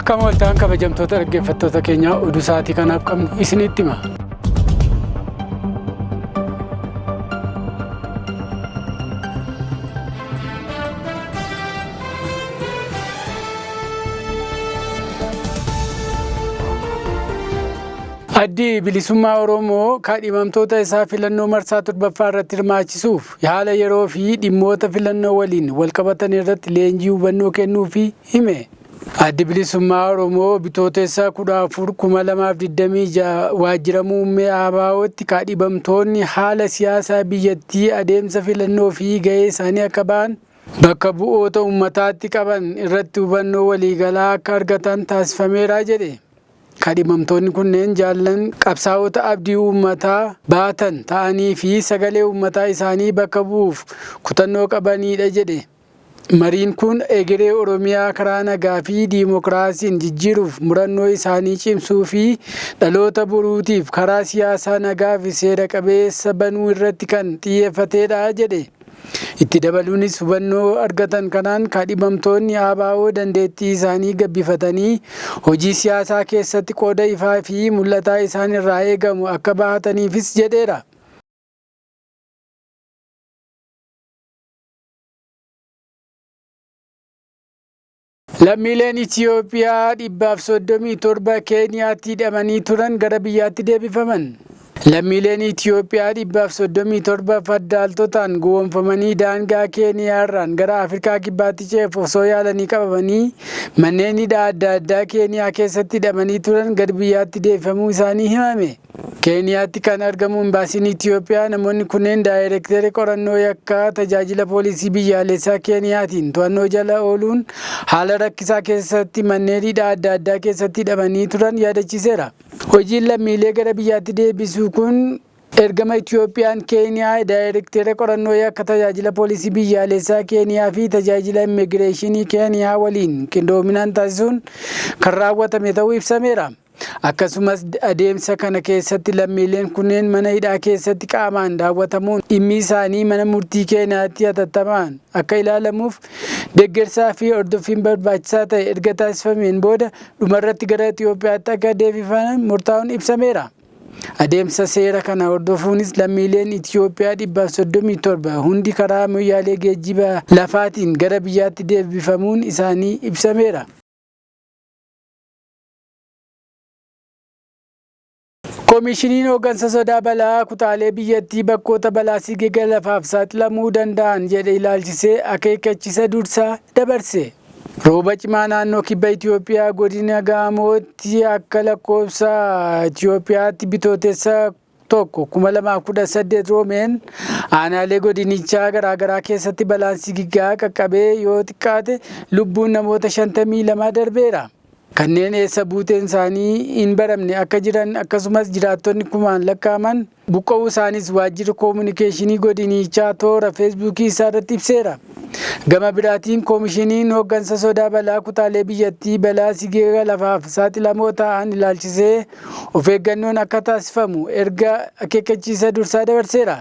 Akka mooltaan kabajamtoota dhaggeeffattoota keenyaa oduu sa'aatii kanaaf qabnu isinitti hima. Addi bilisummaa Oromoo kaadhimamtoota isaa filannoo marsaa torbaffaa irratti hirmaachisuuf haala yeroo fi dhimmoota filannoo waliin walqabatan irratti leenjii hubannoo kennuufii hime. Addi bilisummaa Oromoo bitootessa 14/2026 waajjira muummee ABO'tti kaadhimamtoonni haala siyaasaa biyyattii adeemsa filannoo fi gahee isaanii akka ba'an bakka bu'oota uummataatti qaban irratti hubannoo waliigalaa akka argatan taasifameera jedhe. Kaadhimamtoonni kunneen jaallan qabsaa'ota abdii uummataa baatan ta'anii fi sagalee uummataa isaanii bakka bu'uuf kutannoo qabanidha jedhe. Mariin kun egeree Oromiyaa karaa nagaa fi diimokiraasiin jijjiiruuf murannoo isaanii cimsuu fi dhaloota boruutiif karaa siyaasaa nagaa fi seera qabeessa banuu irratti kan xiyyeeffatedha jedhe. Itti dabaluunis hubannoo argatan kanaan kaadhimamtoonni ABO dandeettii isaanii gabbifatanii hojii siyaasaa keessatti qooda ifaa fi mul'ataa isaan irraa eegamu akka bahataniifis jedheera. Lammiileen Itoophiyaa 137 Keeniyaatti hidhamanii turan gara biyyaatti deebifaman. Lammiileen Itoophiyaa 137 faddaaltotaan gowwoomfamanii daangaa Keeniyaarraan gara Afrikaa Kibbaatti ceefuuf osoo yaalanii qabamanii manneen hidhaa adda addaa Keeniyaa keessatti hidhamanii turan gara biyyaatti deebifamuu isaanii himame. Keeniyaatti kan argamu imbaasiin Itoophiyaa namoonni kunneen daayireektarii qorannoo yakkaa tajaajila poolisii biyyaalessaa Keeniyaatiin to'annoo jala ooluun haala rakkisaa keessatti manneen hidhaa adda addaa keessatti hidhamanii turan yaadachiiseera. Hojiin lammiilee gara biyyaatti deebisuu kun ergama Itoophiyaan Keeniyaa daayireektarii qorannoo yakka tajaajila poolisii biyyaalessaa Keeniyaa fi tajaajila immigireeshinii Keeniyaa waliin qindoominaan taasisuun kan raawwatame ta'uu ibsameera. Akkasumas adeemsa kana keessatti lammiileen kunneen mana hidhaa keessatti qaamaan daawwatamuun dhimmi isaanii mana murtii Keeniyaatti hatattamaan akka ilaalamuuf deeggarsaa fi hordoffiin barbaachisaa ta'e erga taasifameen booda dhumarratti gara Itoophiyaatti akka deebifaman murtaa'uun ibsameera. Adeemsa seera kana hordofuunis lammiileen Itoophiyaa 137 hundi karaa moyyaalee geejjiba lafaatiin gara biyyaatti deebifamuun isaanii ibsameera. Koomishiniin hooggansa sodaa balaa kutaalee biyyattii bakkoota balaa sigiga lafaaf saaxilamuu danda'an jedhe ilaalchisee akeekkachiisa dursaa dabarse. Rooba cimaa naannoo kibba Itoophiyaa godina Gaamootti akka lakkoofsa Itoophiyaatti bitootessa 2018 roobeen aanaalee godinichaa garaagaraa keessatti balaan sigigaa qaqqabee yoo xiqqaate lubbuun namoota 52 darbeera. Kanneen eessa buuteen isaanii hin baramne akka jiran akkasumas jiraattonni kumaan lakkaa'aman buqqa'uu isaanis waajjirri koominikeeshinii godinichaa toora feesbuukii isaa irratti ibseera. Gama biraatiin koomishiniin hooggansa sodaa balaa kutaalee biyyattii balaa sigiga lafaaf saaxilamoo ta'an ilaalchisee of eeggannoon akka taasifamu erga akeekkachiisa dursaa dabarseera.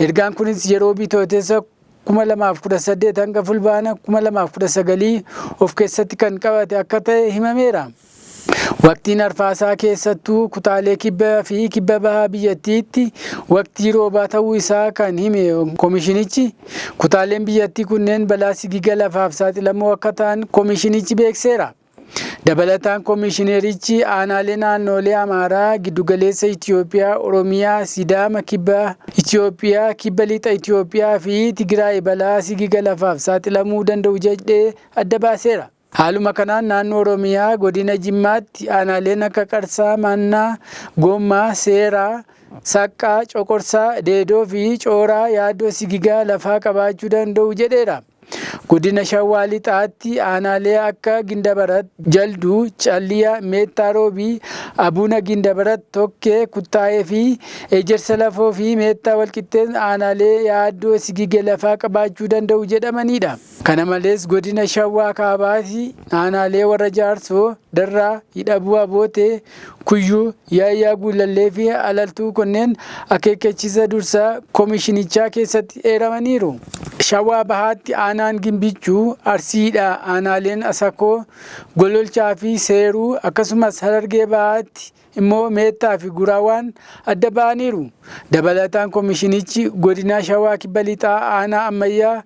Ergaan kunis yeroo bitootessa 2018 hanga fulbaana 2019 of keessatti kan qabate akka ta'e himameera. Waqtiin arfaasaa keessattuu kutaalee kibbaa fi kibba bahaa biyyattiitti waqtii roobaa ta'uu isaa kan hime koomishinichi kutaaleen biyyattii kunneen balaa sigiga lafaaf saaxilamoo akka ta'an koomishinichi beekseera. Dabalataan koomishinerichi aanaalee naannolee Amaaraa, Giddugaleessa Itoophiyaa, Oromiyaa, Sidaama, Kibba Itoophiyaa, Kibba Lixa Itoophiyaa fi Tigraay balaa sigiga lafaaf saaxilamuu danda'u jedhee adda baaseera. Haaluma kanaan naannoo Oromiyaa godina Jimmaatti aanaaleen akka Qarsaa, Mannaa, Gommaa, Seeraa, Saqqaa, Coqorsaa, Deedoo fi Cooraa yaaddoo sigigaa lafaa qabaachuu danda'u jedheera. Godina Shawaa Lixaatti aanaalee akka Gindabarat, Jalduu, Calliyaa, Meettaa Roobii, Abuna Gindabarat, Tokkee, Kuttaayee fi Ejersa Lafoo fi Meettaa Walqixxeen aanaalee yaaddoo sigiga lafaa qabaachuu danda'u jedhamanidha. Kana malees godina Shawaa Kaabaatti aanaalee warra Jaarsoo, Darraa, Hidhabuu Abootee, Kuyyuu, Yaayyaa Guulallee fi Alaltuu kunneen akeekkachiisa dursaa koomishinichaa keessatti eeramaniiru. Shawaa Bahaatti aanaan Gimbichuu, Arsiidhaa, aanaaleen Asakoo, Gololchaa fi Seeruu akkasumas Harargee Bahaatti immoo Meettaa fi Guraawaan adda ba'aniiru. Dabalataan koomishinichi godina Shawaa Kibba Lixaa aanaa Ammayyaa,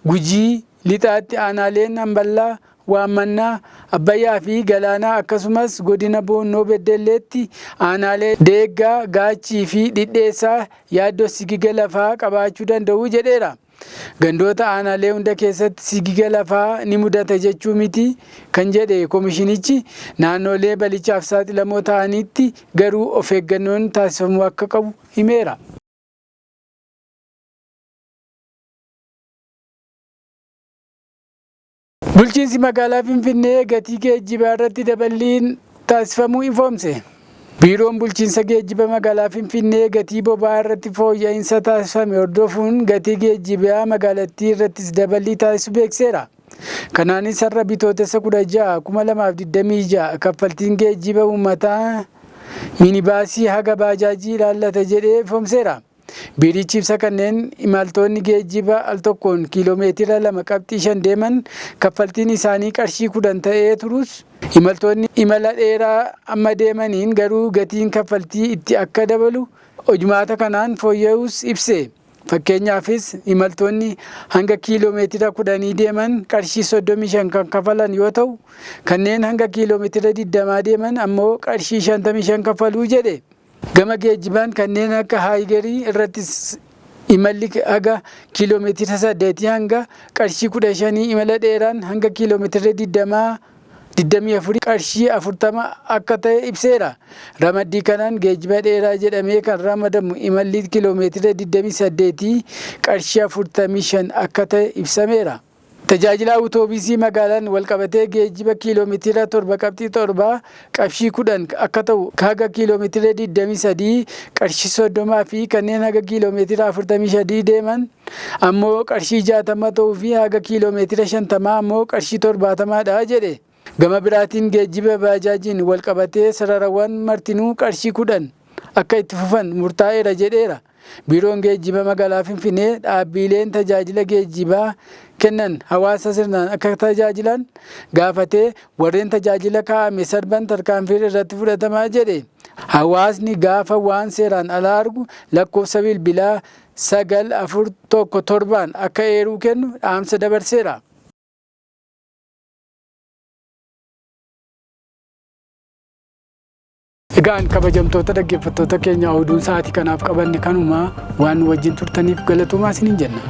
Gujii Lixaatti aanaaleen Hamballaa, Waammannaa, Abbayyaa fi Galaanaa akkasumas godina Boonnoo Beddelleetti aanaalee Deeggaa, Gaachii fi Dhidheessaa yaaddoo sigiga lafaa qabaachuu danda'u jedheera. Gandoota aanaalee hunda keessatti sigiga lafaa ni mudata jechuu miti kan jedhe koomishinichi naannolee balichaaf saaxilamoo ta'anitti garuu of eeggannoon taasifamuu akka qabu himeera. Bulchiinsi magaalaa Finfinnee gatii geejjibaa irratti daballiin taasifamuu ifoomse. Biiroon bulchiinsa geejjiba magaalaa Finfinnee gatii boba'aa irratti fooyya'insa taasifame hordofuun gatii geejjibaa magaalattii irrattis daballii taasisu beekseera. Kanaanis har'a bitootessa 16 2026 kaffaltiin geejjiba uummataa minibaasii haga baajaajii ilaallata jedhee ifoomseera. Biirichi ibsa kanneen imaltoonni geejjiba al tokkoon kiiloomeetira 2.5 deeman kaffaltiin isaanii qarshii 10 ta'ee turus imaltoonni imala dheeraa amma deemaniin garuu gatiin kaffaltii itti akka dabalu hojumaata kanaan fooyya'uus ibse. Fakkeenyaafis imaltoonni hanga kiiloomeetira 10 deeman qarshii 35 kan kafalan yoo ta'u kanneen hanga kiiloomeetira 20 deeman ammoo qarshii 55 kafaluu jedhe. Gama geejjibaan kanneen akka haayigarii irrattis imalli haga kiiloomeetira 8 hanga qarshii 15 imala dheeraan hanga kiiloomeetira 24 qarshii 40 akka ta'e ibseera. Ramaddii kanaan geejjiba dheeraa jedhamee kan ramadamu imalli kiiloomeetira 28 qarshii 45 akka ta'e ibsameera. Tajaajila awutoobisii magaalaan walqabatee geejjiba kiiloomeetira 7.7 qarshii 10 akka ta'u haga kiiloomeetira 23 qarshii 30 fi kanneen haga kiiloomeetira 45 deeman ammoo qarshii 60 ta'uu fi haga kiiloomeetira 50 ammoo qarshii 70 dha jedhe. Gama biraatiin geejjiba baajaajiin walqabatee sararawwan martinuu qarshii 10 akka itti fufan murtaa'eera jedheera. Biiroon geejjiba magaalaa Finfinnee dhaabbileen tajaajila geejjibaa kennan hawaasa sirnaan akka tajaajilan gaafatee warreen tajaajila kaa'ame sarban tarkaanfii irratti fudhatamaa jedhe. Hawaasni gaafa waan seeraan alaa argu lakkoofsa bilbilaa 9417 akka eeruu kennu dhaamsa dabarseera. Egaan kabajamtoota dhaggeeffattoota keenya oduun sa'aatii kanaaf qabanne kanuma waan wajjin turtaniif galatoomaa isiniin jenna.